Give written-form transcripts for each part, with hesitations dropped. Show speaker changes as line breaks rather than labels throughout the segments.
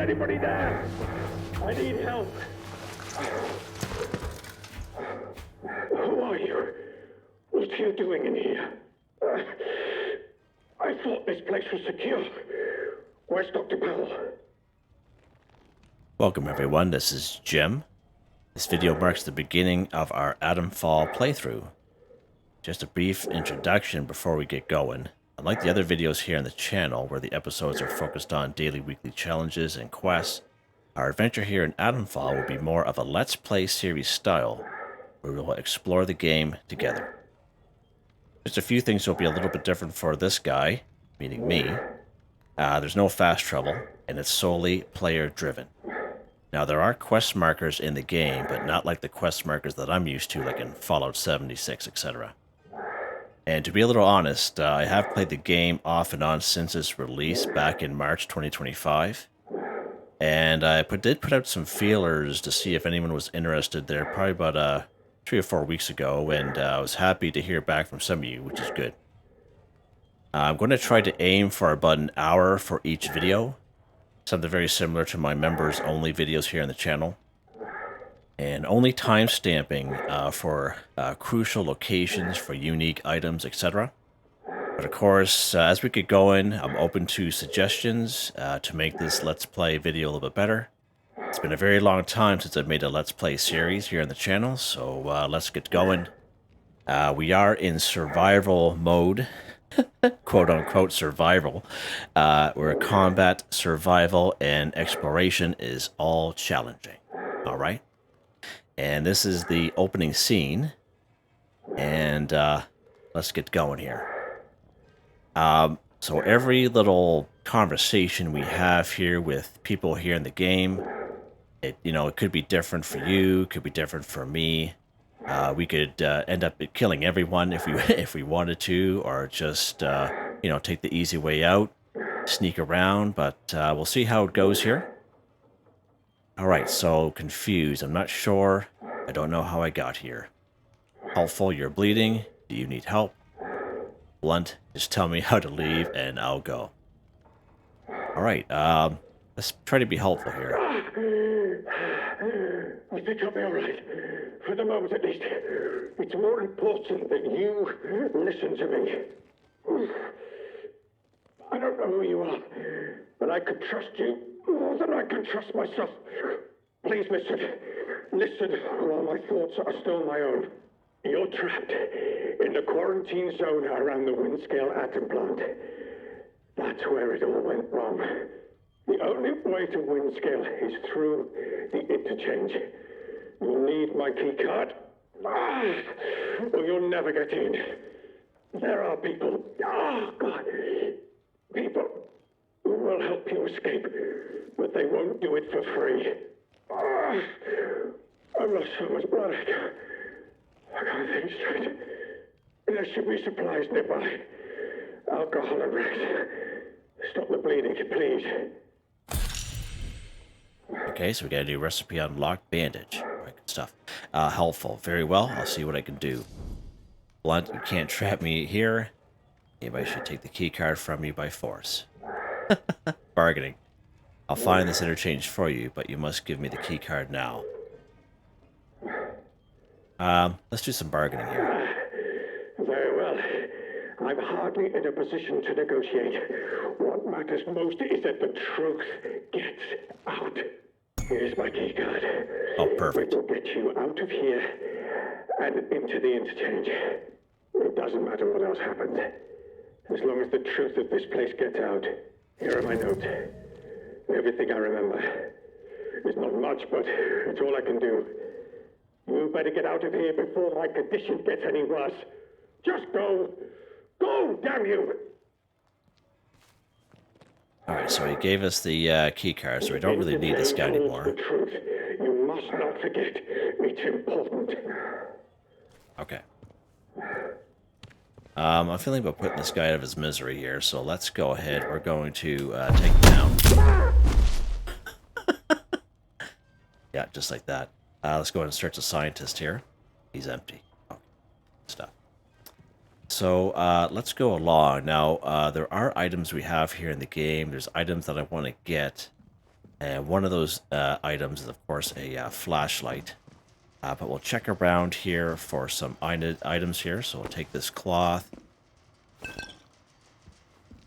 anybody there? I need help. Who are you? What are you doing in here? I thought this place was secure. Where's Dr. Powell?
Welcome everyone, this is Jim. This video marks the beginning of our Atomfall playthrough. Just a brief introduction before we get going. Unlike the other videos here on the channel, where the episodes are focused on daily weekly challenges and quests, our adventure here in Atomfall will be more of a Let's Play series style, where we will explore the game together. Just a few things will be a little bit different for this guy, meaning me. There's no fast travel, and it's solely player-driven. Now, there are quest markers in the game, but not like the quest markers that I'm used to, like in Fallout 76, etc. And to be a little honest, I have played the game off and on since its release back in March 2025. And I did put out some feelers to see if anyone was interested there, probably about 3 or 4 weeks ago, and I was happy to hear back from some of you, which is good. I'm going to try to aim for about an hour for each video, something very similar to my members-only videos here on the channel, and only time-stamping for crucial locations, for unique items, etc. But of course, as we get going, I'm open to suggestions to make this Let's Play video a little bit better. It's been a very long time since I've made a Let's Play series here on the channel, so let's get going. We are in survival mode, quote-unquote survival, where combat, survival, and exploration is all challenging. Alright? And this is the opening scene, and let's get going here. So every little conversation we have here with people here in the game, it could be different for you, could be different for me. We could end up killing everyone if we wanted to, or just take the easy way out, sneak around. But we'll see how it goes here. All right, so confused. I'm not sure. I don't know how I got here. Helpful, you're bleeding. Do you need help? Blunt, just tell me how to leave and I'll go. All right, let's try to be helpful here.
I think I'll be all right. For the moment, at least. It's more important that you listen to me. I don't know who you are, but I could trust you more than I can trust myself. Please listen. Listen while my thoughts are still my own. You're trapped in the quarantine zone around the Windscale atom plant. That's where it all went wrong. The only way to Windscale is through the interchange. You'll need my key card, or you'll never get in. There are people, people who will help you escape, but they won't do it for free. I've lost so much blood. I can't think straight. There should be supplies nearby. Alcohol and rest. Stop the bleeding, please.
Okay, so we got a new recipe unlocked. Bandage. All right, good stuff. Helpful. Very well. I'll see what I can do. Blunt, you can't trap me here. Maybe I should take the key card from you by force. Bargaining. I'll find this interchange for you, but you must give me the key card now. Let's do some bargaining here.
Very well. I'm hardly in a position to negotiate. What matters most is that the truth gets out. Here's my key card.
Oh, perfect.
It will get you out of here and into the interchange. It doesn't matter what else happens. As long as the truth of this place gets out. Here are my notes. Everything I remember. It's not much, but it's all I can do. You better get out of here before my condition gets any worse. Just go. Go, damn you!
Alright, so he gave us the key card, so we don't really need this guy anymore.
The truth. You must not forget. It's important.
Okay. I'm feeling about putting this guy out of his misery here, so let's go ahead. We're going to take him down. Yeah, just like that. Let's go ahead and search the scientist here. He's empty. Okay. Stuff. So let's go along. Now, there are items we have here in the game. There's items that I want to get. And one of those items is, of course, a flashlight. But we'll check around here for some items here. So we'll take this cloth.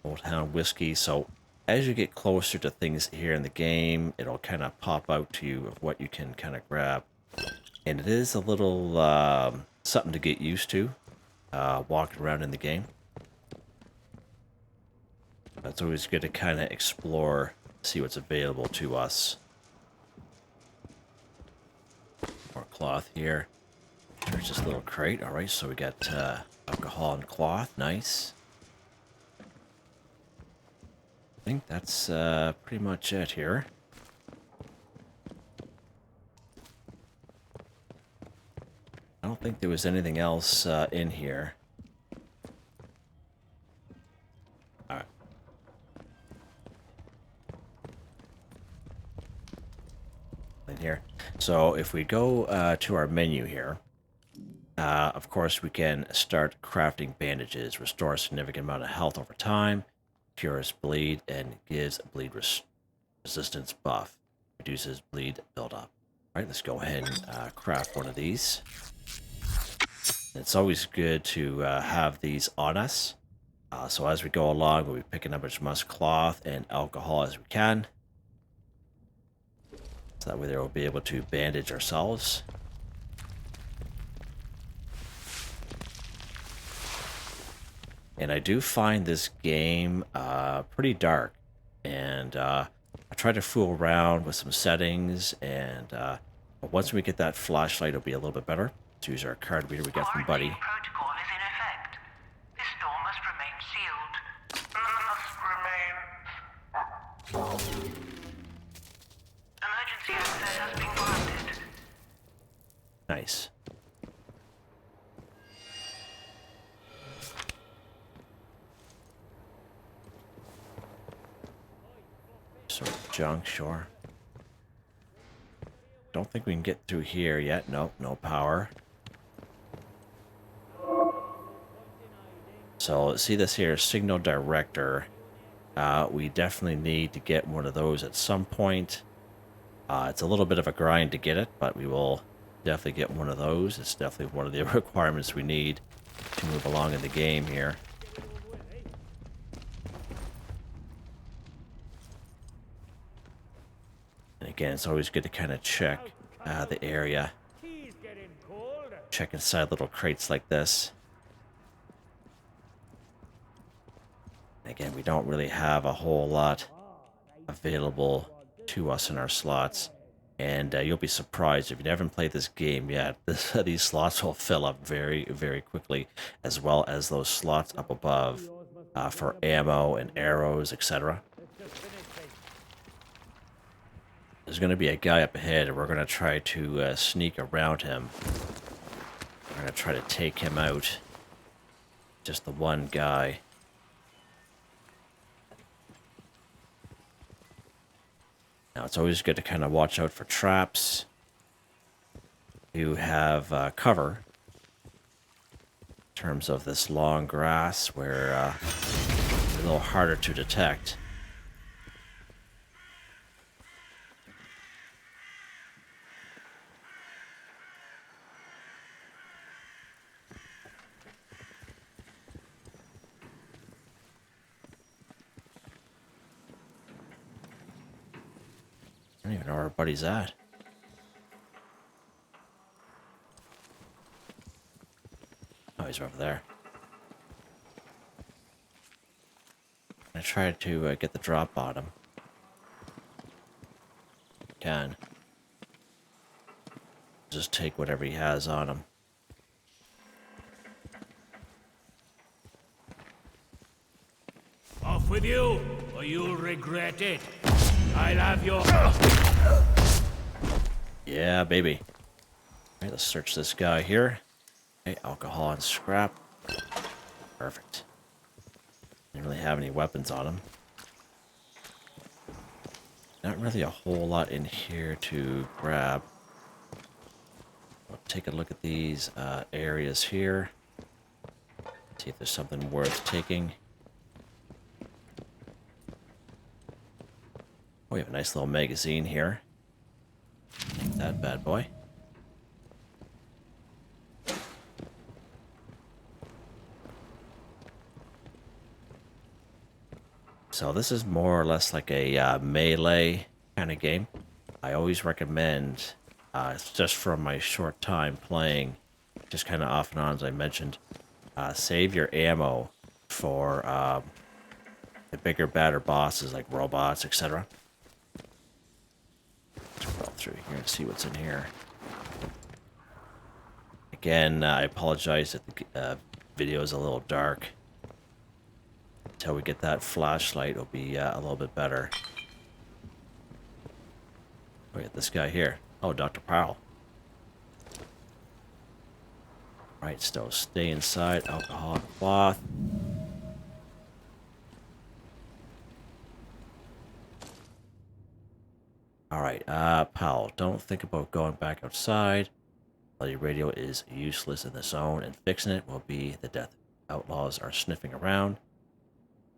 Old Hound Whiskey. So as you get closer to things here in the game, it'll kind of pop out to you of what you can kind of grab. And it is a little something to get used to, walking around in the game. It's always good to kind of explore, see what's available to us. More cloth here. There's this little crate. All right, so we got alcohol and cloth. Nice. I think that's pretty much it here. I don't think there was anything else in here. All right. In here. So if we go to our menu here, of course we can start crafting bandages, restore a significant amount of health over time, cures bleed, and gives bleed resistance buff, reduces bleed buildup. All right, let's go ahead and craft one of these. It's always good to have these on us. So as we go along, we'll be picking up as much cloth and alcohol as we can. So that way we'll be able to bandage ourselves. And I do find this game pretty dark. And I try to fool around with some settings. And but once we get that flashlight, it'll be a little bit better. Let's use our card reader we got from Buddy.
Protocol is in effect. This door must remain sealed. Emergency access has been granted.
Nice. Sort of junk, sure. Don't think we can get through here yet. Nope, no power. So see this here, signal director. We definitely need to get one of those at some point. It's a little bit of a grind to get it, but we will definitely get one of those. It's definitely one of the requirements we need to move along in the game here. And again, it's always good to kind of check the area. Check inside little crates like this. Again, we don't really have a whole lot available to us in our slots. And you'll be surprised if you haven't played this game yet. These slots will fill up very, very quickly, as well as those slots up above for ammo and arrows, etc. There's going to be a guy up ahead, and we're going to try to sneak around him. We're going to try to take him out. Just the one guy. Now, it's always good to kind of watch out for traps. You have cover in terms of this long grass where it's a little harder to detect. I don't even know where our buddy's at. Oh, he's over there. I tried to get the drop on him. Can. Just take whatever he has on him.
Off with you, or you'll regret it. I'll have your...
Yeah, baby. Alright, let's search this guy here. Okay, alcohol and scrap. Perfect. Didn't really have any weapons on him. Not really a whole lot in here to grab. We'll take a look at these areas here. See if there's something worth taking. We have a nice little magazine here. That bad boy. So this is more or less like a melee kind of game. I always recommend, just from my short time playing, just kind of off and on as I mentioned, save your ammo for the bigger, badder bosses like robots, etc. Scroll through here and see what's in here. Again, I apologize that the video is a little dark. Until we get that flashlight, it'll be a little bit better. Look at this guy here. Oh, Dr. Powell. Right, still stay inside. Alcohol, cloth. Alright, Powell, don't think about going back outside. The radio is useless in the zone, and fixing it will be the death. Outlaws are sniffing around.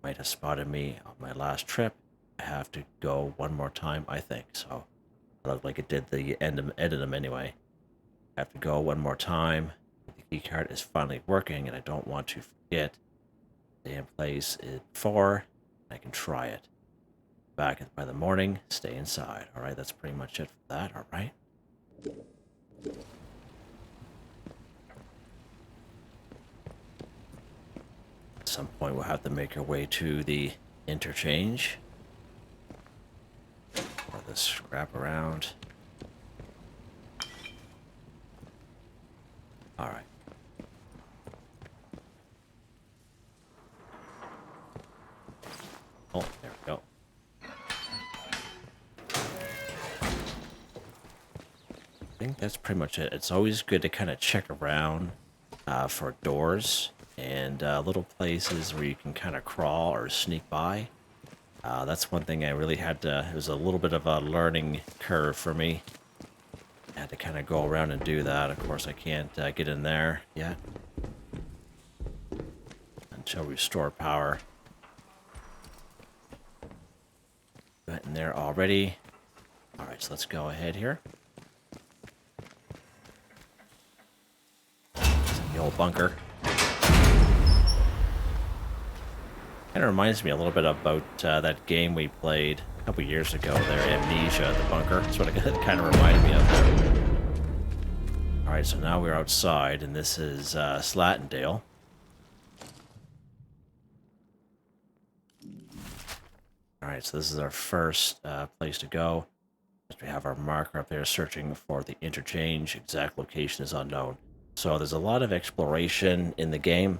Might have spotted me on my last trip. I have to go one more time, I think. So, it looked like it did the edit them anyway. I have to go one more time. The key card is finally working, and I don't want to forget. Stay in place is 4. I can try it. Back by the morning, stay inside. Alright, that's pretty much it for that, alright? At some point we'll have to make our way to the interchange. Or the scrap around. Alright. Oh, there we go. I think that's pretty much it. It's always good to kind of check around for doors and little places where you can kind of crawl or sneak by. That's one thing I really had to... It was a little bit of a learning curve for me. I had to kind of go around and do that. Of course, I can't get in there yet. Until we restore power. Got in there already. Alright, so let's go ahead here. The old bunker. Kind of reminds me a little bit about that game we played a couple years ago there, Amnesia, the bunker. That's what it kind of reminded me of there. Alright, so now we're outside, and this is Slatten Dale. Alright, so this is our first place to go. We have our marker up there searching for the interchange. Exact location is unknown. So there's a lot of exploration in the game.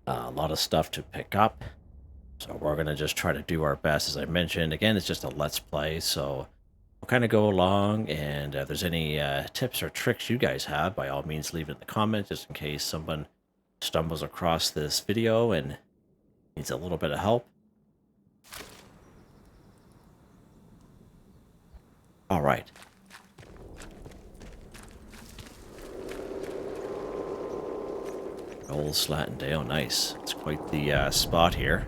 A lot of stuff to pick up. So we're going to just try to do our best, as I mentioned. Again, it's just a let's play, so we'll kind of go along. And if there's any tips or tricks you guys have, by all means, leave it in the comments, just in case someone stumbles across this video and needs a little bit of help. All right. Old Slatten Dale, nice. It's quite the spot here.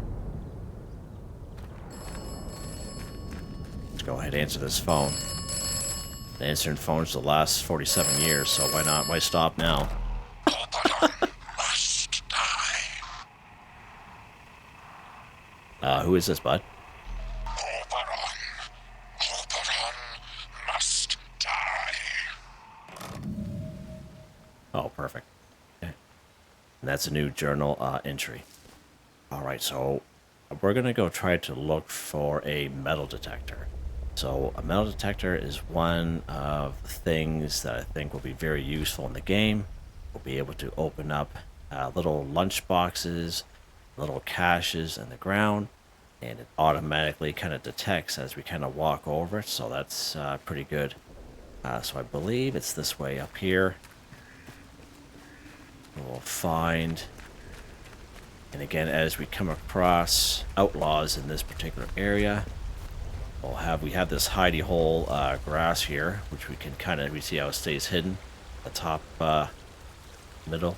Let's go ahead and answer this phone. Been answering phones the last 47 years, so why not? Why stop now?
Must die.
Who is this, bud?
Oberon must die.
Oh, perfect. Okay. And that's a new journal entry. Alright, so we're going to go try to look for a metal detector. So a metal detector is one of the things that I think will be very useful in the game. We'll be able to open up little lunch boxes, little caches in the ground, and it automatically kind of detects as we kind of walk over it, so that's pretty good. So I believe it's this way up here. We'll find, and again, as we come across outlaws in this particular area, we have this hidey hole grass here, which we can kind of, we see how it stays hidden, the top middle.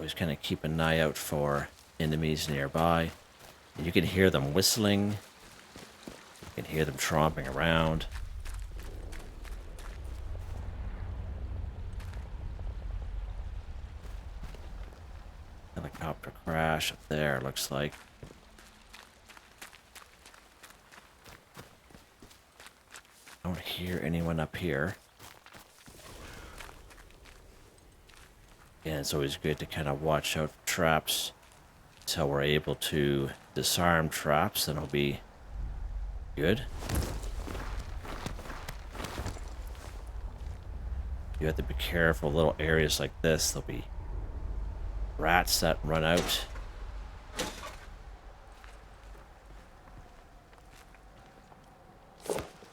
Always kind of keep an eye out for enemies nearby. And you can hear them whistling. You can hear them tromping around. Helicopter crash up there, looks like. I don't hear anyone up here. And it's always good to kind of watch out for traps until we're able to disarm traps, then it'll be good. You have to be careful. Little areas like this, there'll be rats that run out.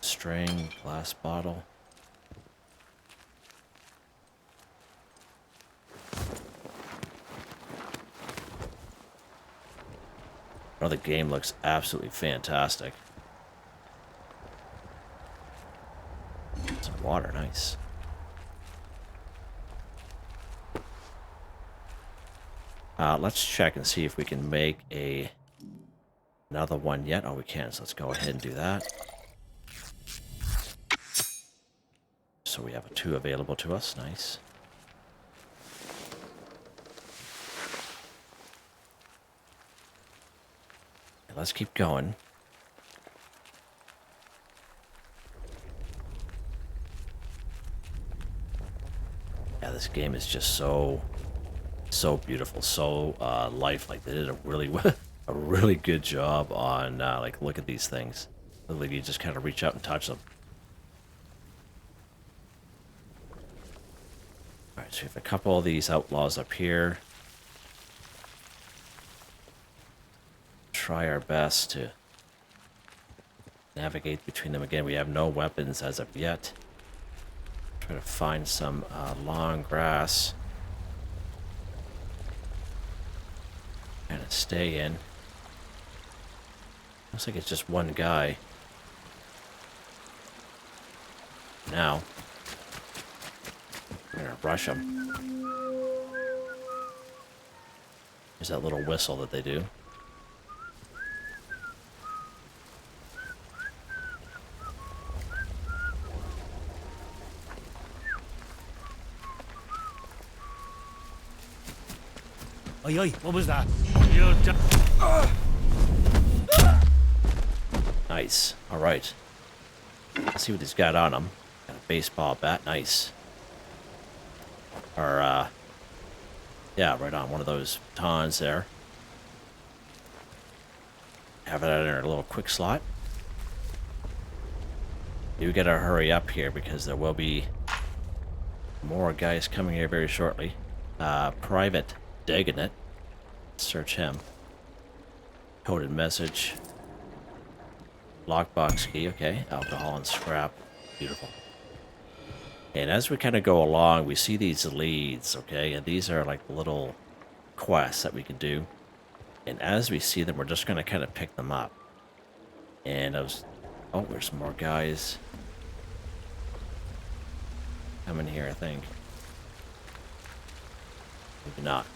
String, glass bottle. Oh, the game looks absolutely fantastic. Some water, nice. Let's check and see if we can make another one yet. Oh, we can, so let's go ahead and do that. So we have 2 available to us, nice. Let's keep going. Yeah, this game is just so beautiful, so lifelike. They did a really good job on like, look at these things. Literally, you just kind of reach out and touch them. All right, so we have a couple of these outlaws up here. Try our best to navigate between them. Again, we have no weapons as of yet. Try to find some long grass. Kind of stay in. Looks like it's just one guy. Now, we're gonna rush him. There's that little whistle that they do.
Oi, oi, what was that?
Nice. All right. Let's see what he's got on him. Got a baseball bat. Nice. Or, yeah, right on one of those batons there. Have it in our little quick slot. You gotta hurry up here because there will be more guys coming here very shortly. Private Digging It. Search him. Coded message. Lockbox key, okay. Alcohol and scrap. Beautiful. And as we kind of go along, we see these leads, okay? And these are like little quests that we can do. And as we see them, we're just going to kind of pick them up. And I was... Oh, there's some more guys. Coming here, I think. Maybe not.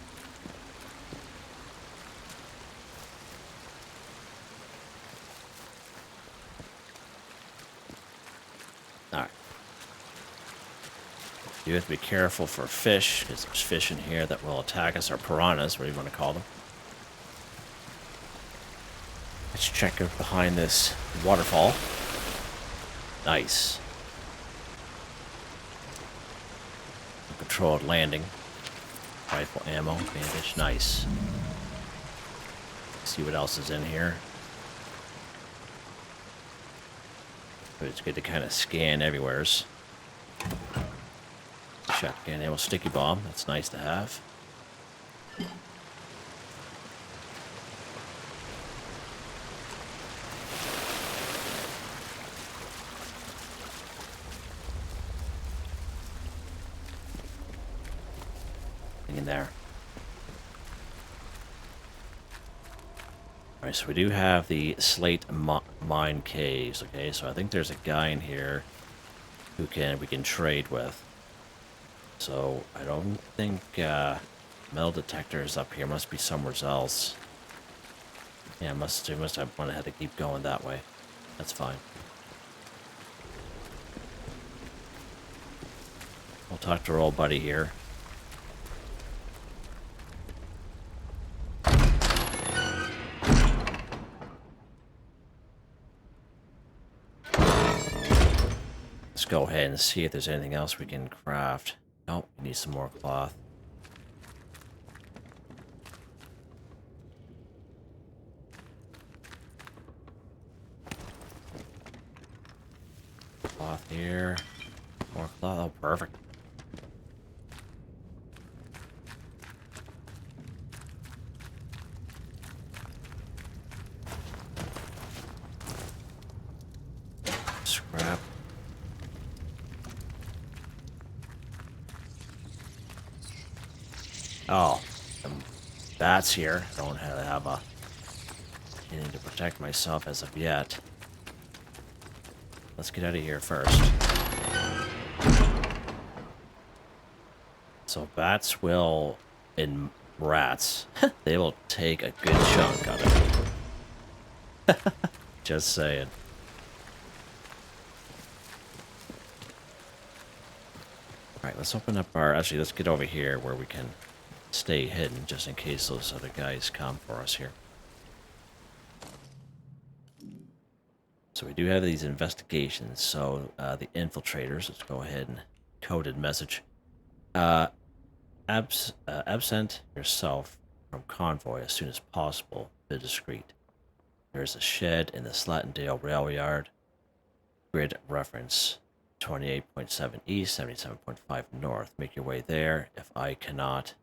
Alright. You have to be careful for fish, because there's fish in here that will attack us, or piranhas, whatever you want to call them. Let's check out behind this waterfall. Nice. Controlled landing. Rifle ammo, bandage, nice. See what else is in here. But it's good to kind of scan everywheres. Shotgun ammo, sticky bomb, that's nice to have. In there. Alright, so we do have the slate mine caves, okay? So I think there's a guy in here who we can trade with. So I don't think Metal detectors up here. Must be somewhere else. Yeah, must have went ahead to keep going that way. That's fine. We'll talk to our old buddy here. Let's go ahead and see if there's anything else we can craft. Nope, we need some more cloth. Cloth here. More cloth. Oh, perfect. Scrap. Oh, bats here. I don't have a anything to protect myself as of yet. Let's get out of here first. So bats will, and rats, they will take a good chunk of it. Just saying. Alright, let's open up our... Actually, let's get over here where we can stay hidden just in case those other guys come for us here. So we do have these investigations. So the infiltrators, let's go ahead and coded message. Absent yourself from convoy as soon as possible. Be discreet. There is a shed in the Slatten Dale rail yard. Grid reference 28.7 east, 77.5 north. Make your way there. If I cannot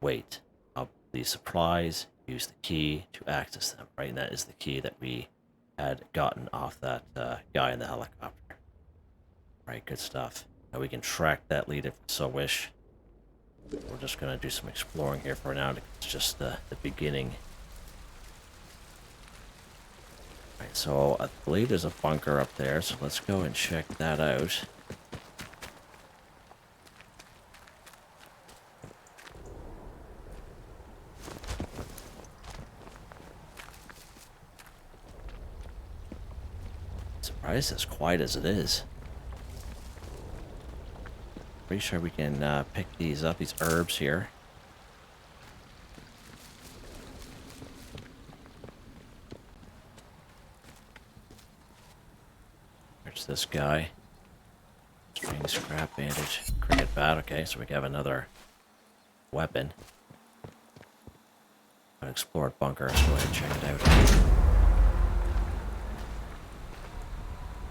wait, I'll leave supplies. Use the key to access them. Right, and that is the key that we had gotten off that guy in the helicopter. Right, good stuff. Now we can track that lead if we so wish. We're just going to do some exploring here for now. It's just the beginning. Right, so I believe there's a bunker up there, so let's go and check that out. Surprised as quiet as it is. Pretty sure we can pick these up, these herbs here. There's this guy. String, scrap, bandage, cricket bat. Okay, so we have another weapon. Unexplored bunker. Let's go ahead and check it out.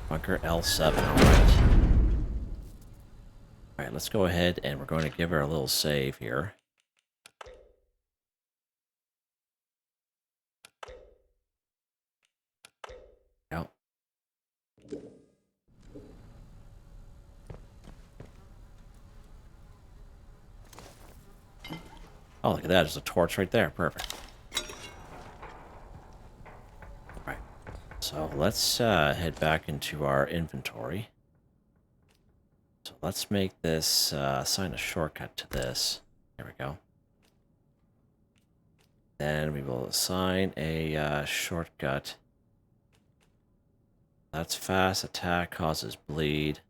Bunker L7, alright. Alright, let's go ahead and we're going to give her a little save here. Out. Oh, look at that. There's a torch right there. Perfect. Alright. So let's head back into our inventory. So let's make this, assign a shortcut to this. There we go. Then we will assign a shortcut. That's fast attack, causes bleed.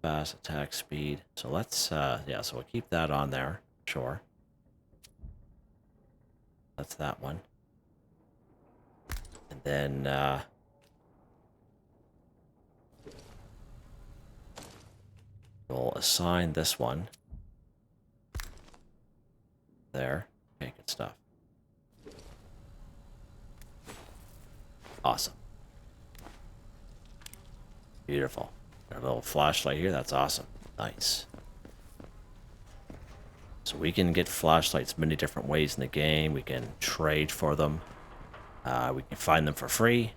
Fast attack speed. So let's, yeah, so we'll keep that on there. Sure. That's that one. And then, we'll assign this one. There. Okay, good stuff. Awesome. Beautiful. Got a little flashlight here. That's awesome. Nice. So we can get flashlights many different ways in the game. We can trade for them. We can find them for free.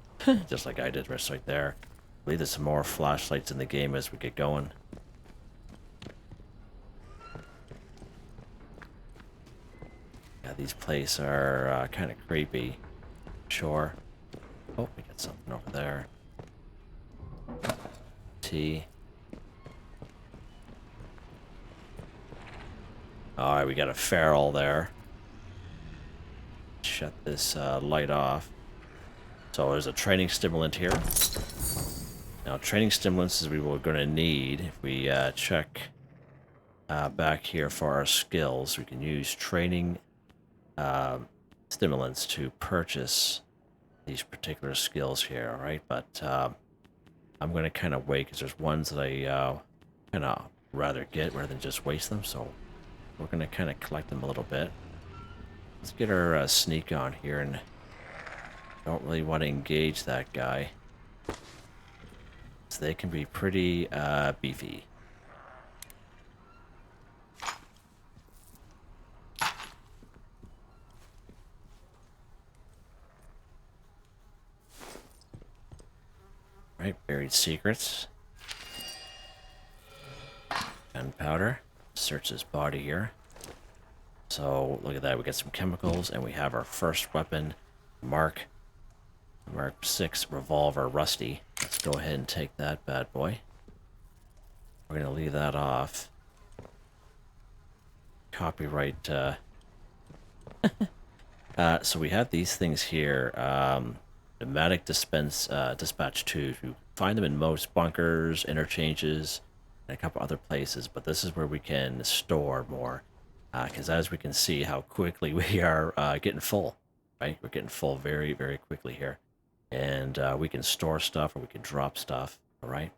Just like I did right there. I believe there's some more flashlights in the game as we get going. Yeah, these places are kind of creepy. Sure. Oh, we got something over there. T. Alright, we got a feral there. Shut this light off. So there's a training stimulant here. Now, training stimulants is we were going to need if we check back here for our skills. We can use training stimulants to purchase these particular skills here, alright? But I'm going to kind of wait because there's ones that I kind of rather get rather than just waste them. So we're going to kind of collect them a little bit. Let's get our sneak on here, and don't really want to engage that guy. So they can be pretty beefy. Right, buried secrets. Gunpowder. Search his body here. So look at that, we got some chemicals, and we have our first weapon, Mk VI Revolver Rusty. Let's go ahead and take that bad boy. We're gonna leave that off. Copyright. So we have these things here. Pneumatic dispatch tubes. You find them in most bunkers, interchanges, and a couple other places, but this is where we can store more. Because as we can see how quickly we are getting full, right? We're getting full very, very quickly here. And we can store stuff or we can drop stuff, all right?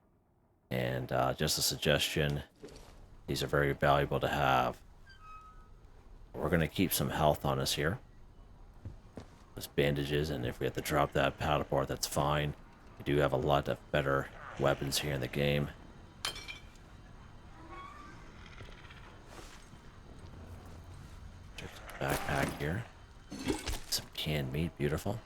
And just a suggestion, these are very valuable to have. We're going to keep some health on us here. Those bandages, and if we have to drop that paddleboard, that's fine. We do have a lot of better weapons here in the game. Backpack here. Some canned meat, beautiful.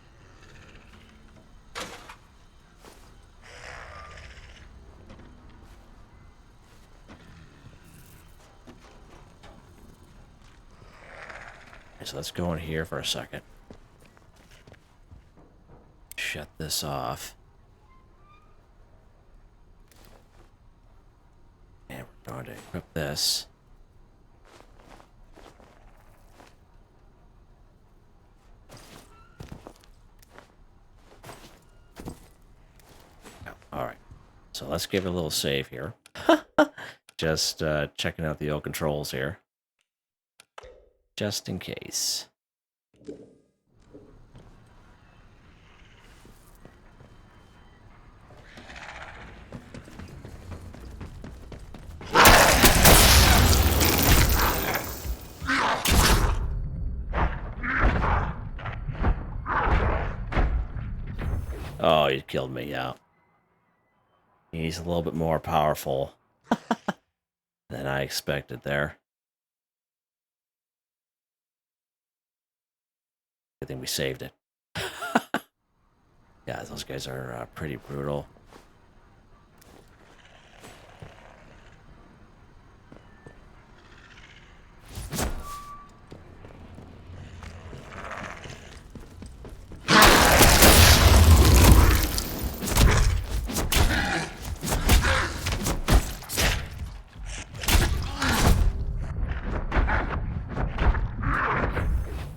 Okay, so let's go in here for a second. Shut this off. And we're going to equip this. Alright, so let's give it a little save here. Just checking out the old controls here. Just in case. Oh, you killed me, yeah. He's a little bit more powerful than I expected there. Good thing we saved it. Yeah, those guys are pretty brutal.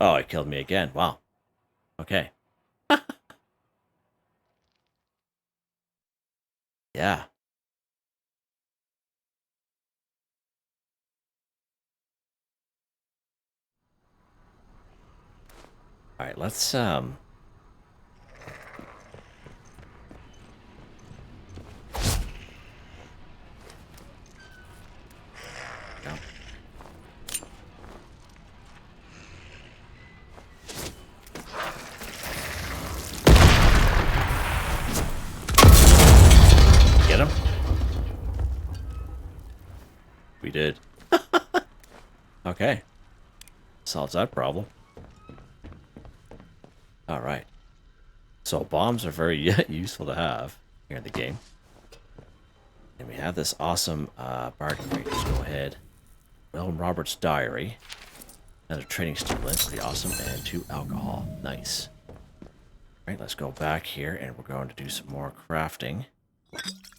Oh, it killed me again. Wow. Okay. Yeah. All right, let's Yeah. Get him? We did. Okay. Solves that problem. All right. So bombs are very useful to have here in the game. And we have this awesome bargain rate. Let's go ahead. William Roberts' diary. Another training stimulant. Pretty awesome. And 2 alcohol. Nice. All right, let's go back here and we're going to do some more crafting.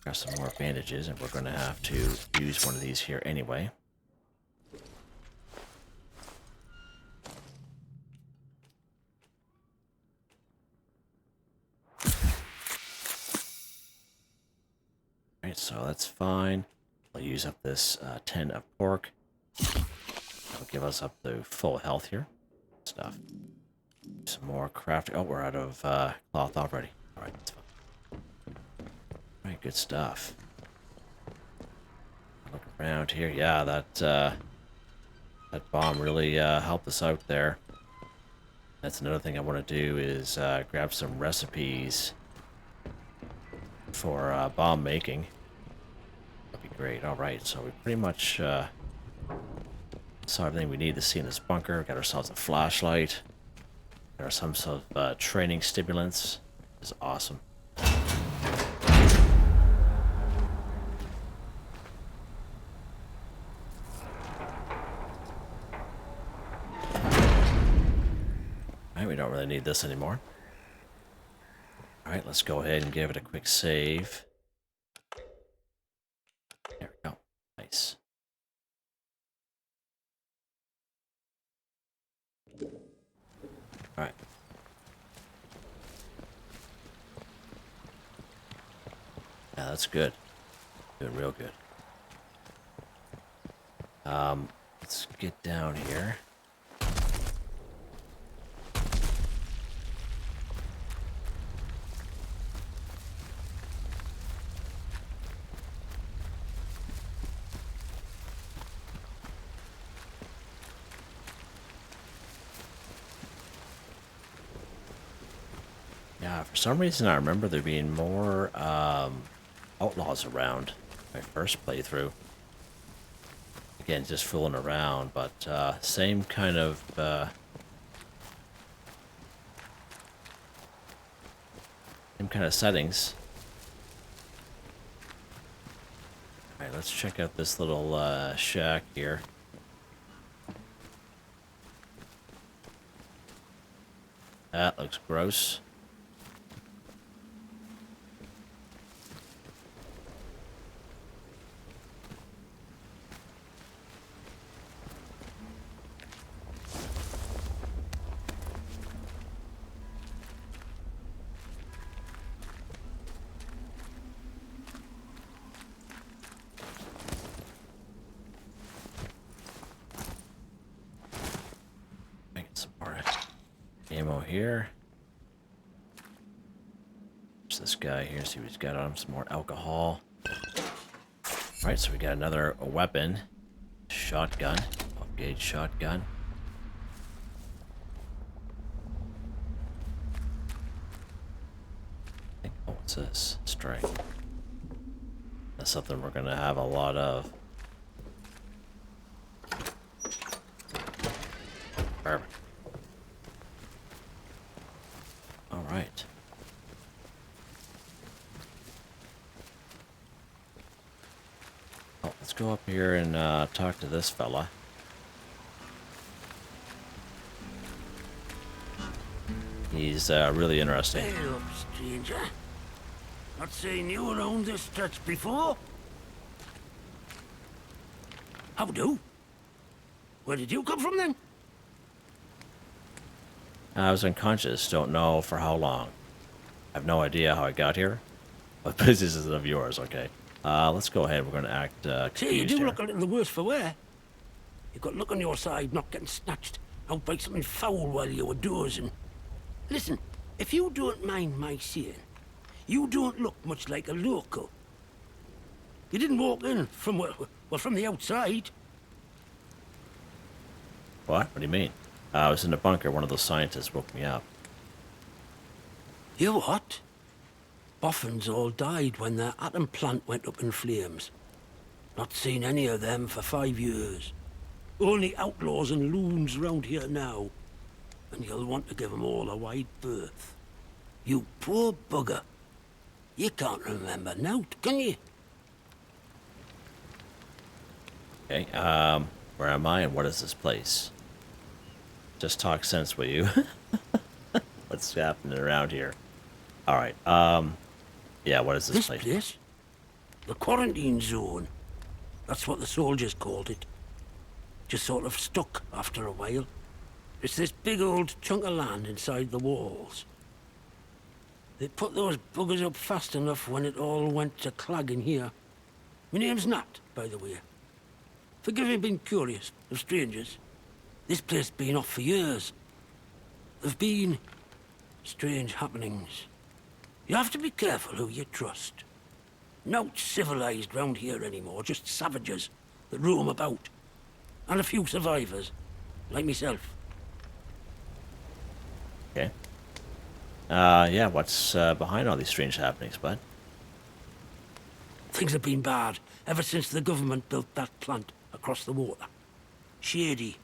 Got some more bandages and we're going to have to use one of these here anyway. so that's fine. I'll use up this 10 of pork. That'll give us up to full health here. Stuff. Some more crafting. Oh, we're out of cloth already. Alright, that's fine. Alright, good stuff. Look around here. Yeah, that bomb really helped us out there. That's another thing I want to do is grab some recipes for bomb making. That'd be great. Alright, so we pretty much saw everything we need to see in this bunker. Got ourselves a flashlight. Got ourselves some training stimulants. This is awesome. Alright, we don't really need this anymore. Alright, let's go ahead and give it a quick save. There we go. Nice. Alright. Yeah, that's good. Doing real good. Let's get down here. Yeah, for some reason I remember there being more outlaws around my first playthrough. Again, just fooling around, but same kind of settings. Alright, let's check out this little shack here. That looks gross. Ammo here. There's this guy here, see what he's got on him. Some more alcohol. Alright, so we got another weapon. Shotgun. 12-gauge shotgun. Oh, what's this? Strength. That's something we're gonna have a lot of. Perfect. Alright. Oh, let's go up here and talk to this fella. He's really interesting.
Hey up, stranger. Not seen you around this stretch before. How do? Where did you come from then?
I was unconscious, don't know for how long. I have no idea how I got here. But business isn't of yours, okay. Let's go ahead, we're gonna act confused
See, you do
here.
look a little the worse for wear. You've got luck on your side, not getting snatched out by something foul while you were dozing. Listen, if you don't mind my saying, you don't look much like a local. You didn't walk in from, well, from the outside.
What? What do you mean? I was in a bunker, one of those scientists woke me up.
You what? Boffins all died when their atom plant went up in flames. Not seen any of them for 5 years. Only outlaws and loons round here now. And you'll want to give them all a wide berth. You poor bugger. You can't remember nought, can you?
Okay, where am I and what is this place? Just talk sense, will you? What's happening around here? Alright, yeah, what is this place?
This place? The quarantine zone. That's what the soldiers called it. Just sort of stuck after a while. It's this big old chunk of land inside the walls. They put those buggers up fast enough when it all went to clag in here. My name's Nat, by the way. Forgive me being curious of strangers. This place been off for years. There've been strange happenings. You have to be careful who you trust. Not civilized round here anymore, just savages that roam about. And a few survivors, like myself.
Okay. Yeah, what's behind all these strange happenings, bud?
Things have been bad ever since the government built that plant across the water. Shady,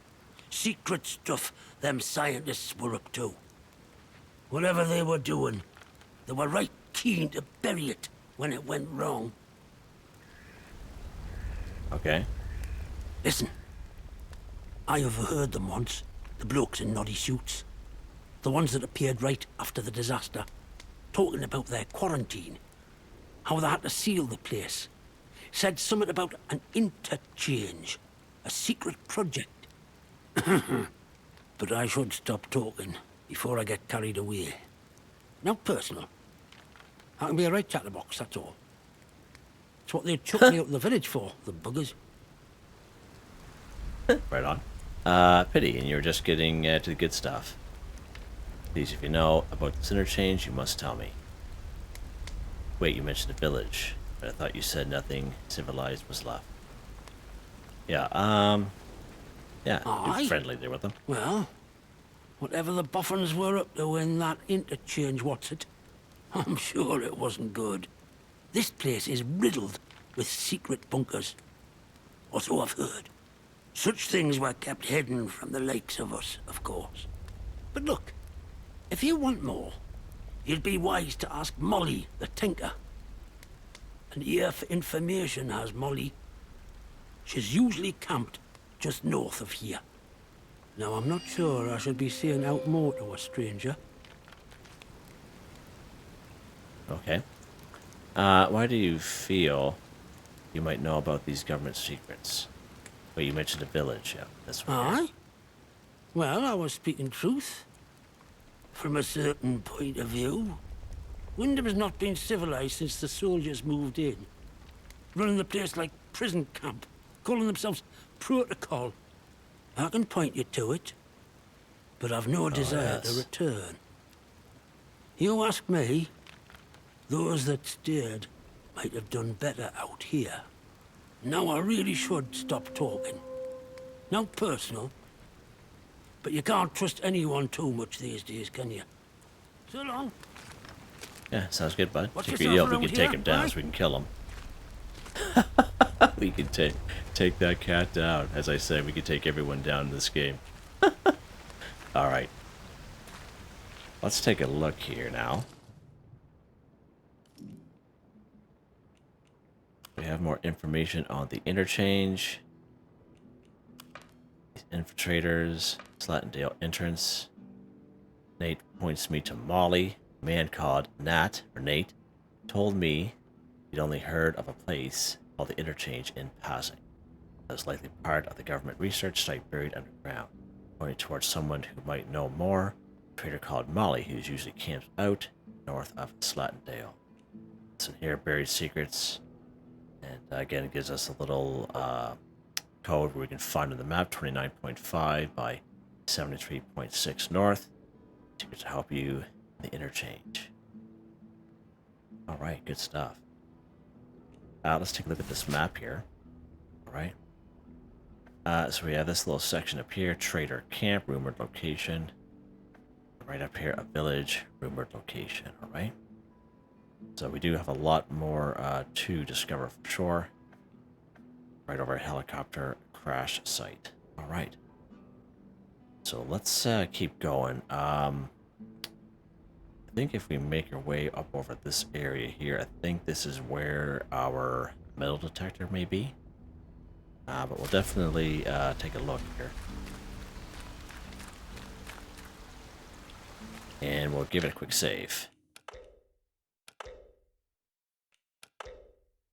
secret stuff them scientists were up to. Whatever they were doing, they were right keen to bury it when it went wrong.
Okay.
Listen, I overheard them once, the blokes in noddy suits. The ones that appeared right after the disaster, talking about their quarantine. How they had to seal the place. Said something about an interchange, a secret project. But I should stop talking before I get carried away. Not personal. I can be a right chatterbox, that's all. It's what they chucked me out of the village for, the buggers.
Right on. Pity, and you're just getting to the good stuff. Please, if you know about this interchange, you must tell me. Wait, you mentioned a village, but I thought you said nothing civilized was left. Yeah, yeah,
Aye.
be friendly there with them.
Well, whatever the boffins were up to in that interchange, what's it? I'm sure it wasn't good. This place is riddled with secret bunkers. Or so I've heard. Such things were kept hidden from the likes of us, of course. But look, if you want more, you'd be wise to ask Molly, the tinker. An ear for information has Molly. She's usually camped just north of here. Now, I'm not sure I should be saying out more to a stranger.
Okay. Why do you feel you might know about these government secrets? Well, you mentioned a village, yeah. That's what.
Aye? Well, I was speaking truth. From a certain point of view. Wyndham's not been civilized since the soldiers moved in. Running the place like prison camp, calling themselves protocol. I can point you to it, but I've no desire to return. You ask me, those that steered might have done better out here. Now I really should stop talking. Not personal, but you can't trust anyone too much these days, can you? So long.
Yeah, sounds good, bud.
Watch
Take
yourself
your yield, we
around
can take
here,
him down
aye?
so we can kill him. We can take that cat down. As I said, we can take everyone down in this game. Alright. Let's take a look here now. We have more information on the interchange. Infiltrators. Slatten Dale entrance. Nate points me to Molly. A man called Nat, or Nate, told me he'd only heard of a place called the interchange in passing. That was likely part of the government research site buried underground. Pointing towards someone who might know more, a trader called Molly, who's usually camped out north of Slatten Dale. Listen here, buried secrets. And again, it gives us a little code where we can find on the map 29.5 by 73.6 north. Secrets to help you in the interchange. Alright, good stuff. Let's take a look at this map here. Alright. So we have this little section up here, trader camp, rumored location. Right up here, a village, rumored location. Alright. So we do have a lot more to discover for sure. Right over a helicopter crash site. Alright. So let's keep going. I think if we make our way up over this area here, I think this is where our metal detector may be. But we'll definitely take a look here. And we'll give it a quick save.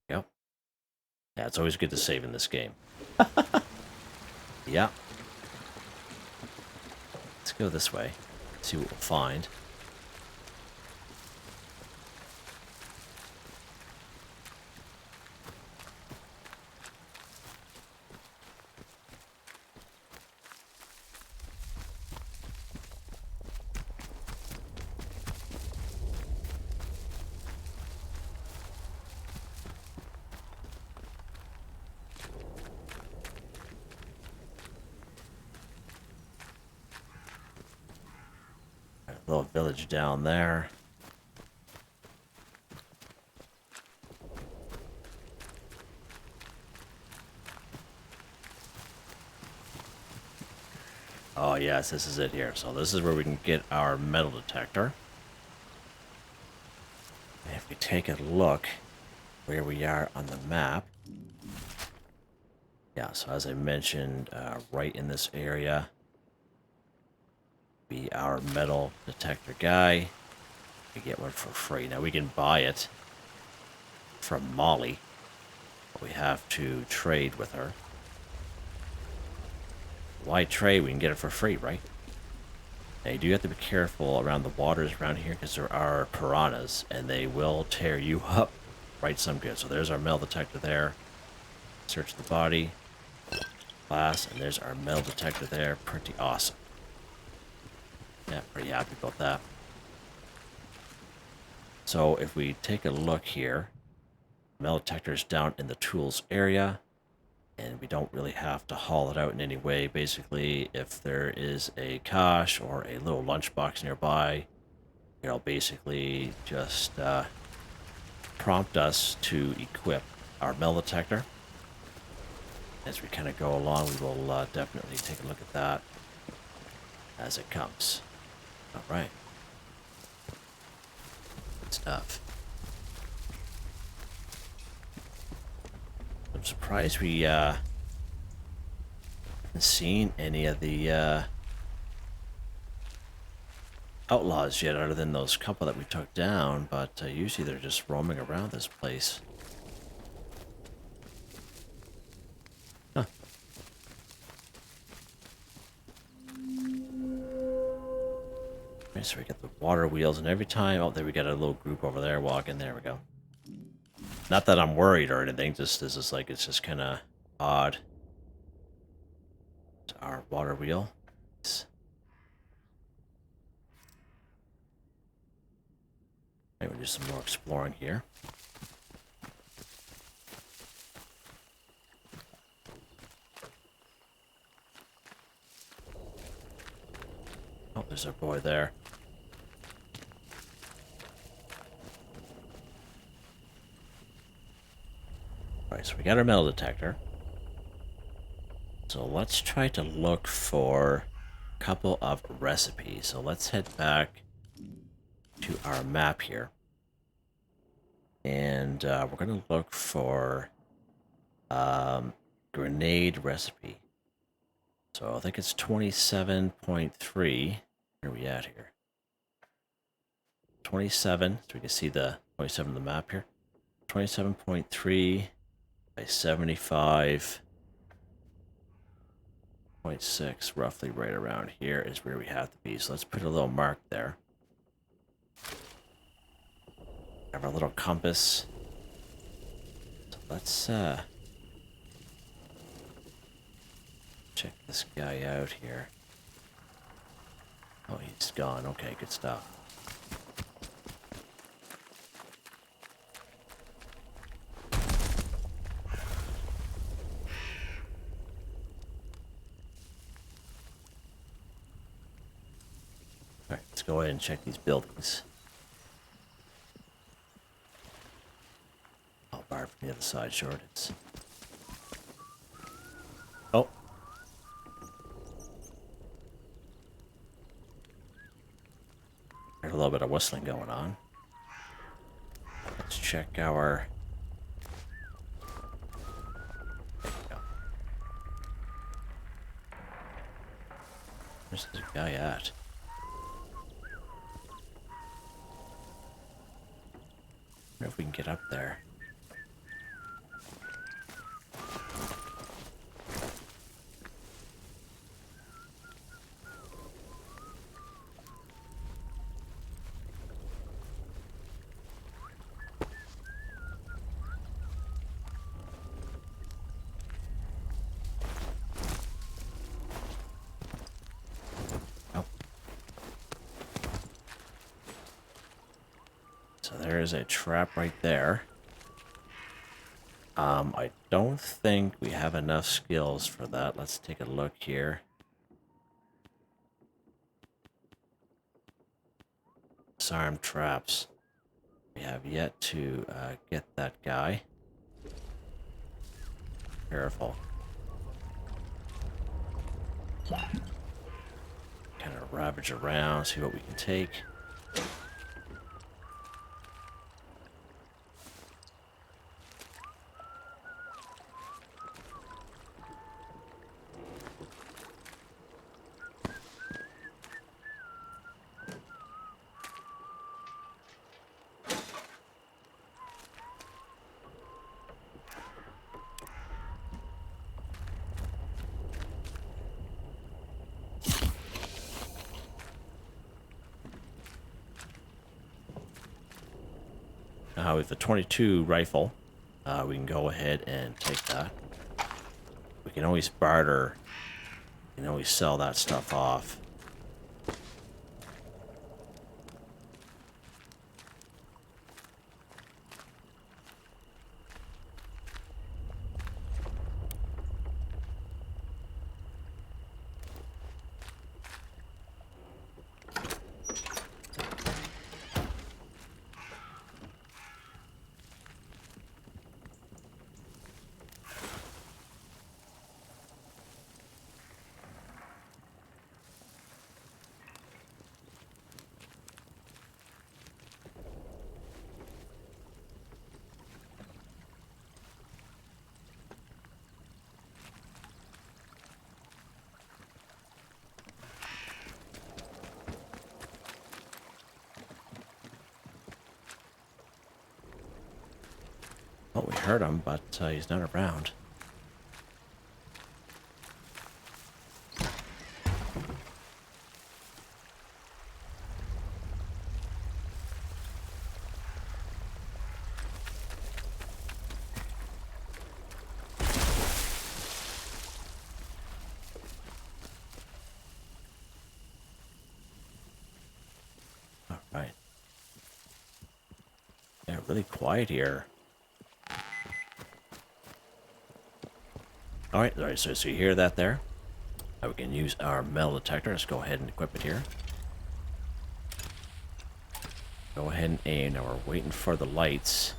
Yep. Yeah, it's always good to save in this game. Yeah. Let's go this way. See what we'll find. Little village down there. Oh yes, this is it here. So this is where we can get our metal detector. And if we take a look where we are on the map. Yeah, so as I mentioned, right in this area, be our metal detector guy. We get one for free. Now we can buy it from Molly, but we have to trade with her. Why trade? We can get it for free, right? Now you do have to be careful around the waters around here because there are piranhas and they will tear you up right some good. So there's our metal detector there. Search the body. Glass, and there's our metal detector there. Pretty awesome. Yeah, pretty happy about that. So if we take a look here, metal detector's down in the tools area, and we don't really have to haul it out in any way. Basically, if there is a cache or a little lunchbox nearby, it'll basically just prompt us to equip our metal detector. As we kind of go along, we will definitely take a look at that as it comes. All right. Good stuff. I'm surprised we haven't seen any of the outlaws yet, other than those couple that we took down, but usually they're just roaming around this place. Huh. Okay, so we get the water wheels, and every time, oh, there we got a little group over there walking. There we go. Not that I'm worried or anything, just this is like, it's just kind of odd. It's our water wheel. Right, we'll do some more exploring here. Oh, there's our boy there. Alright, so we got our metal detector. So let's try to look for a couple of recipes. So let's head back to our map here. And we're going to look for grenade recipe. So I think it's 27.3. Where are we at here? 27. So we can see the 27 on the map here. 27.3 by 75.6, roughly right around here is where we have to be. So let's put a little mark there. Have our little compass. So let's check this guy out here. Oh, he's gone. Okay, good stuff. Alright, let's go ahead and check these buildings. Oh, bar from the other side, short. It's... Oh. There's a little bit of whistling going on. Let's check our... There we go. Where's this guy at? I wonder if we can get up there. So there is a trap right there. I don't think we have enough skills for that. Let's take a look here. Disarm traps. We have yet to get that guy. Careful. Kind of ravage around, see what we can take. With the 22 rifle, we can go ahead and take that. We can always barter. We can always sell that stuff off. Well, we heard him, but he's not around. All right. They're really quiet here. All right, so you hear that there? Now we can use our metal detector. Let's go ahead and equip it here. Go ahead and aim. Now we're waiting for the lights.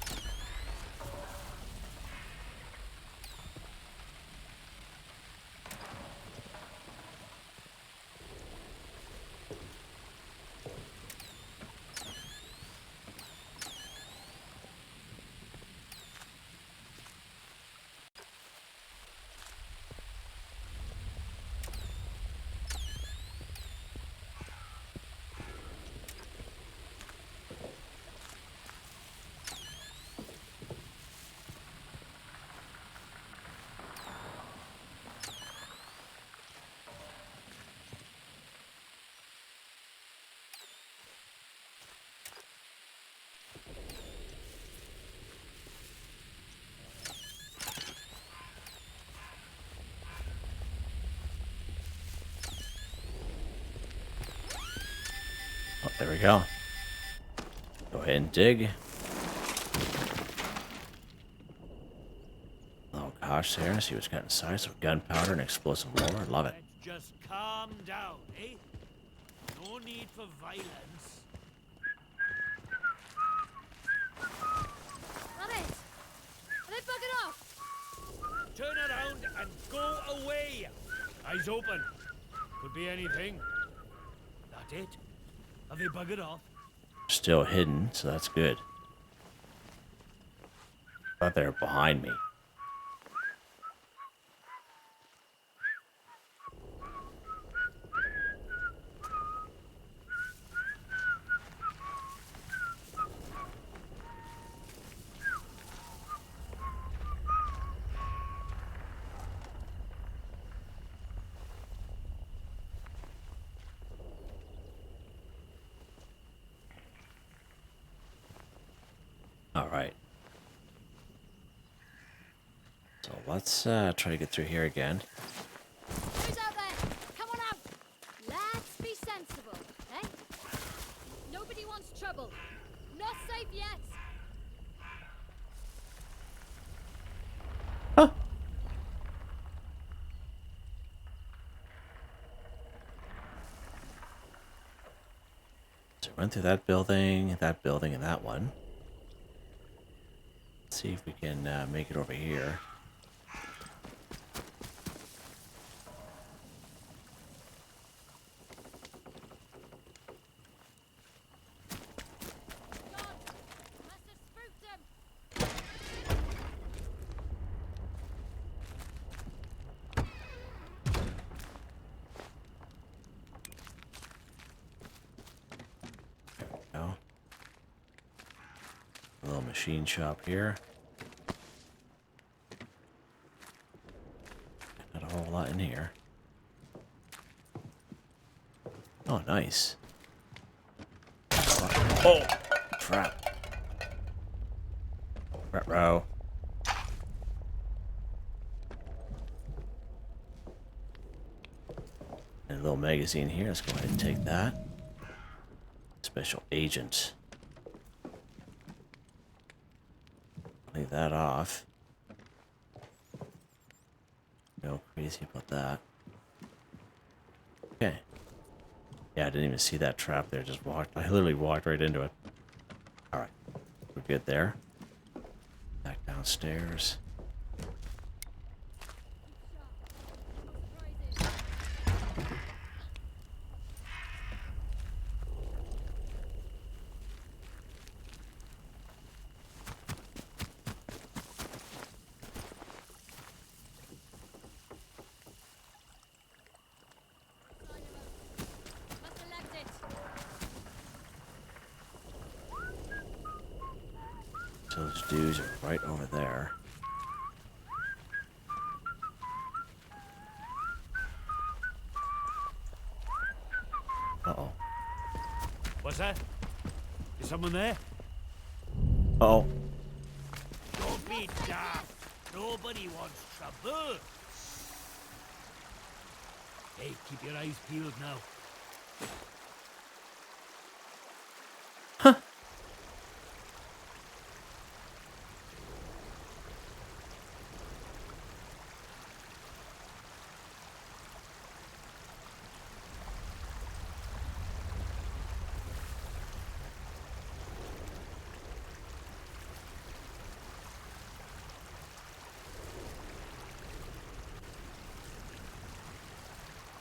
Oh, there we go. Go ahead and dig. Oh gosh, there. See what's got inside. So gunpowder and explosive lore. Love it.
Let's just calm down, eh? No need for violence.
Rabbit! Are they buggered off?
Turn around and go away. Eyes open. Could be anything. That it? Have they buggered off?
Still hidden, so that's good. But they're behind me. All right. So let's try to get through here again.
Who's out there? Come on out! Let's be sensible, eh? Nobody wants trouble. Not safe yet.
Huh. So Went through that building, and that one. Let's see if we can make it over here.
Must have spooked him.
No. A little machine shop here. Not a whole lot in here. Oh, nice. Oh, crap. Row. And a little magazine here. Let's go ahead and take that. Special agent. Leave that off. No crazy about that. Okay. Yeah, I didn't even see that trap there. Just walked. I literally walked right into it. Alright. We're good there. Back downstairs.
Must have left it.
So those dudes are right over there. Uh-oh.
What's that? Is someone there?
Uh-oh.
Don't be daft. Nobody wants trouble. Hey, keep your eyes peeled now.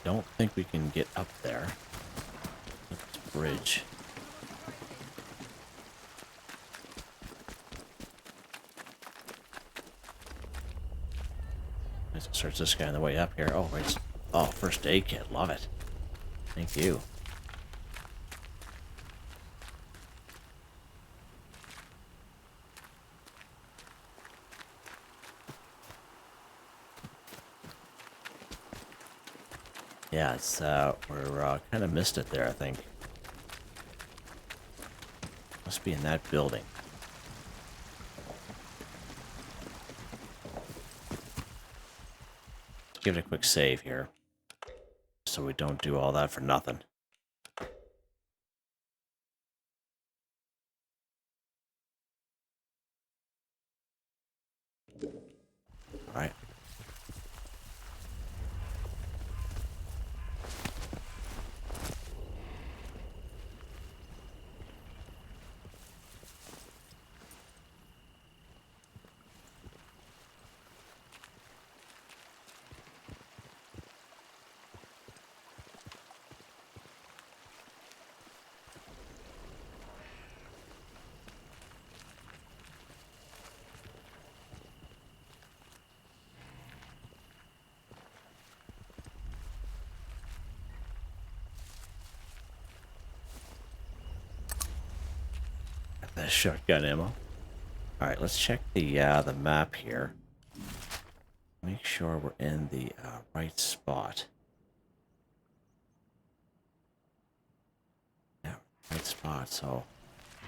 Don't think we can get up there. This bridge. Let's search this guy on the way up here. Oh, right. Oh, first aid kit. Love it. Thank you. Yeah, it's we're kind of missed it there, I think. Must be in that building. Give it a quick save here, so we don't do all that for nothing. All right. That shotgun ammo. All right, let's check the map here. Make sure we're in the right spot. Yeah, right spot. So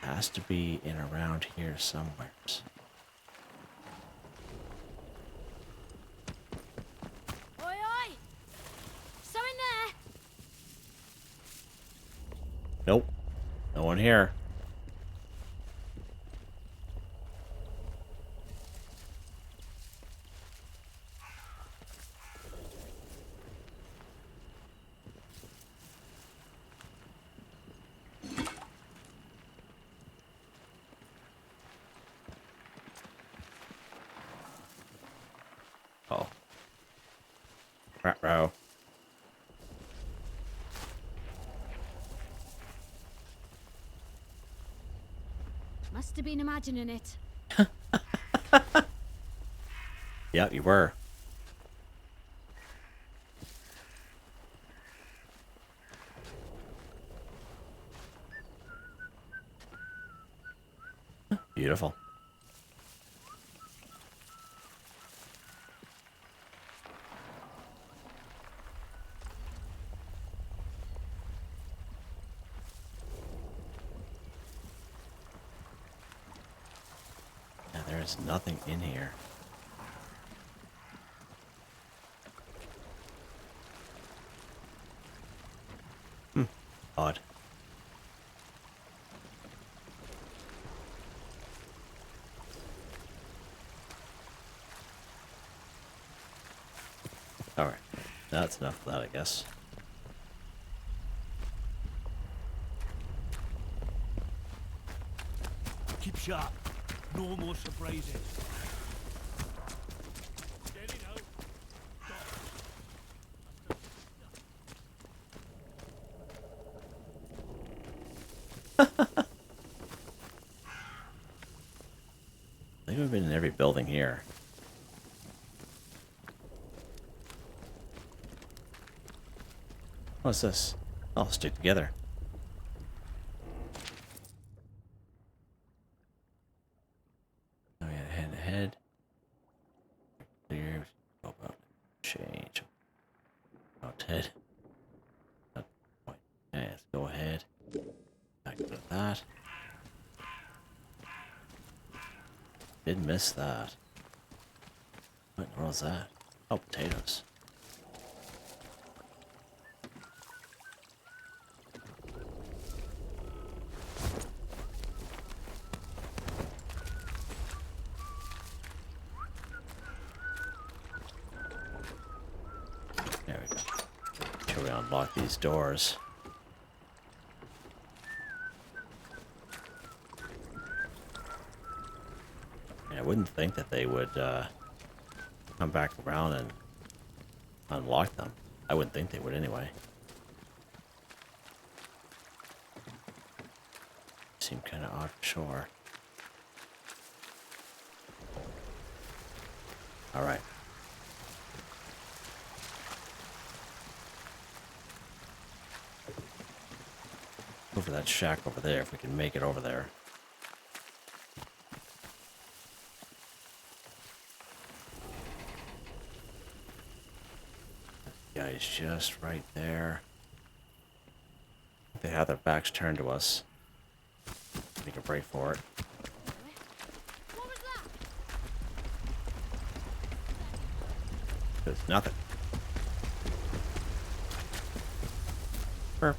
it has to be in around here somewhere.
Oi, oi! So in there!
Nope, no one here. Ruh-roh.
Must have been imagining it.
Yeah, you were. Beautiful. Yeah, there's nothing in here. Odd. Alright. That's enough of that, I guess.
Keep sharp. No more surprises. Steady now.
I think we've been in every building here. What's this? Oh, stick together. Oh yeah, head to head. Clear. Go about change. Out head. Okay, let's go ahead. Back to that. Did miss that. What in the world is that? Oh, potatoes. There we go. Should we unlock these doors? I wouldn't think that they would come back around and unlock them. I wouldn't think they would anyway. Seem kind of offshore. All right. Go for that shack over there if we can make it over there. Guy's just right there. They have their backs turned to us. Make a break for it.
What was that?
There's nothing. Burp.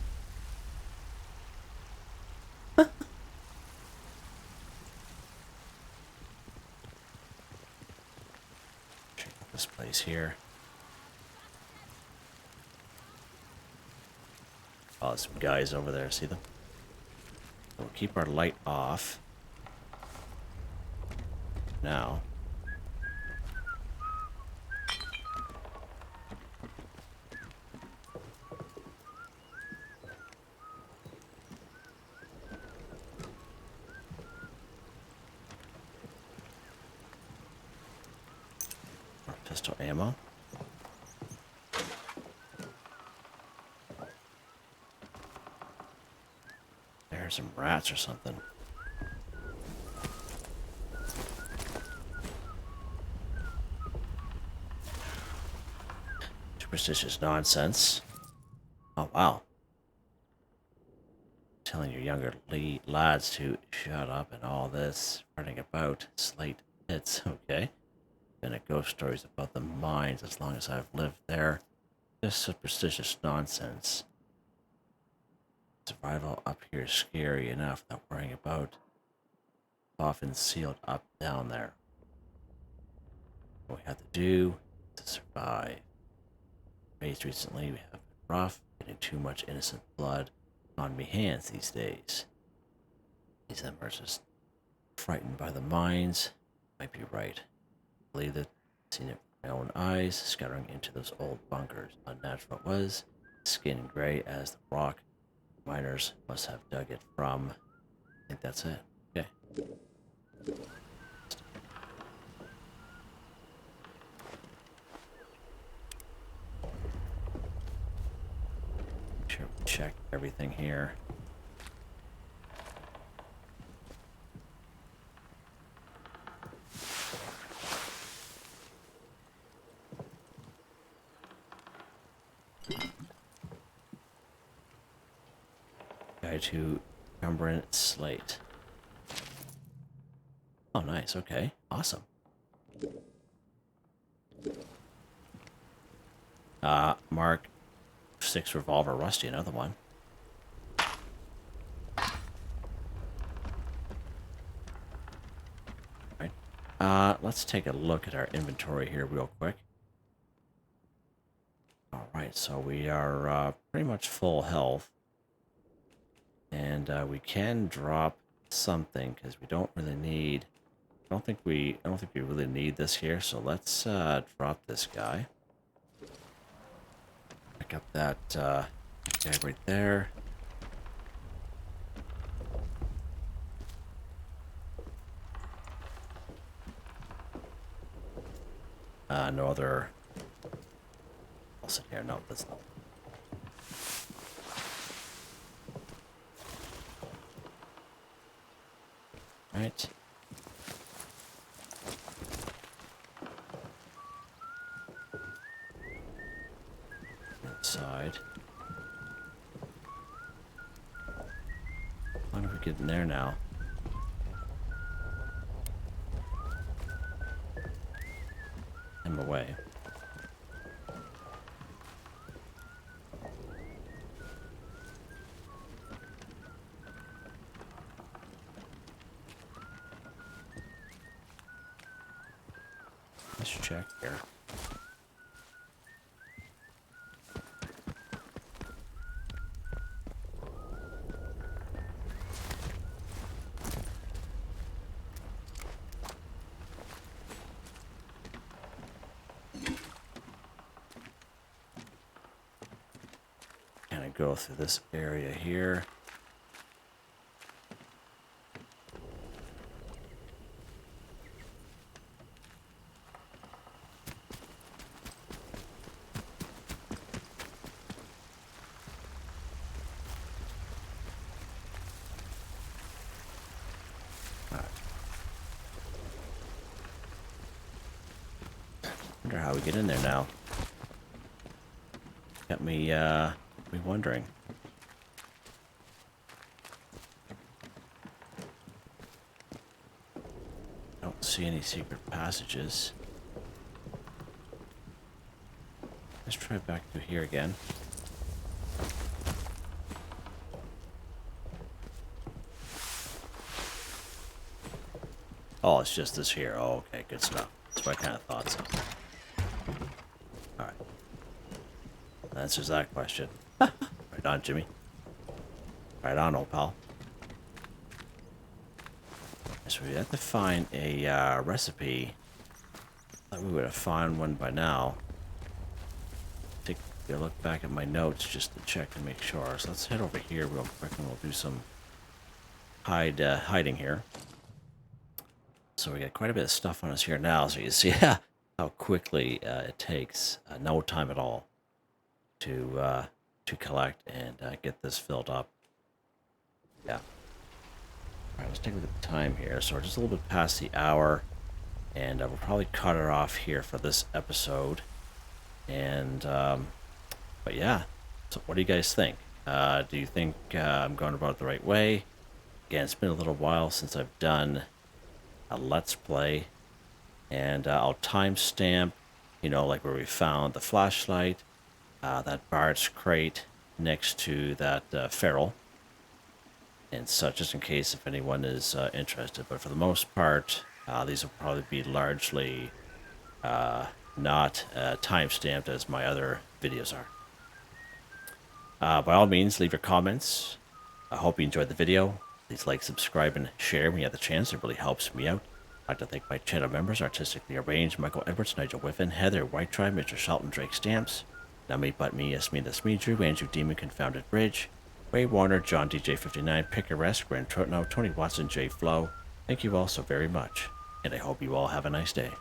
Check out this place here. Oh, there's some guys over there. See them? We'll keep our light off. Now. More pistol ammo. There's some rats or something. Superstitious nonsense. Oh, wow. Telling your younger lads to shut up and all this. Running about. Slate pits. Okay. Been a ghost stories about the mines as long as I've lived there. Just superstitious nonsense. Survival up here is scary enough, not worrying about. Often sealed up down there. What we have to do to survive. Raised recently, we have been rough, getting too much innocent blood on me hands these days. These members are frightened by the mines. Might be right. Believe that. Seen it my own eyes, scattering into those old bunkers. Unnatural it was, skin gray as the rock miners must have dug it from. I think that's it. Okay. Sure, we check everything here. Guide to Durant slate. Oh, nice. Okay. Awesome. Mk VI Revolver Rusty, another one. Alright. Let's take a look at our inventory here real quick. Alright, so we are pretty much full health. And we can drop something because we don't really need. I don't think we really need this here. So let's drop this guy. Pick up that guy right there. No other. I'll sit here. No, that's not. Right. Inside. Why don't we get in there now? I'm away. Let's check here. Kind of go through this area here. Wonder how we get in there now. Got me wondering. Don't see any secret passages. Let's try back through here again. Oh, it's just this here. Oh, okay, good stuff. That's what I kind of thought so. Alright. That answers that question. Right on, Jimmy. Right on, old pal. So we have to find a recipe. I thought we would have found one by now. Take a look back at my notes just to check and make sure. So let's head over here real quick and we'll do some hiding here. So we got quite a bit of stuff on us here now, so you see how quickly it takes no time at all to collect and get this filled up. Yeah. All right, let's take a look at the time here. So we're just a little bit past the hour, and we'll probably cut it off here for this episode. And but yeah, so what do you guys think? Do you think I'm going about it the right way? Again, it's been a little while since I've done a Let's Play, and I'll timestamp, you know, like where we found the flashlight, that Bard's crate next to that feral, and such, just in case if anyone is interested. But for the most part, these will probably be largely not timestamped as my other videos are. By all means, leave your comments. I hope you enjoyed the video. Please like, subscribe, and share when you have the chance. It really helps me out. I'd like to thank my channel members, Artistically Arranged, Michael Edwards, Nigel Wiffen, Heather, Whitetribe, Mr. Shelton, Drake Stamps, NotMeButMeYesMeThatsMe, Drew, Andrew Demon, Confoundedbridge, Ray Warner, John DJ59, Picquerist, Grant Trotno, Tony Watson, J Flow. Thank you all so very much, and I hope you all have a nice day.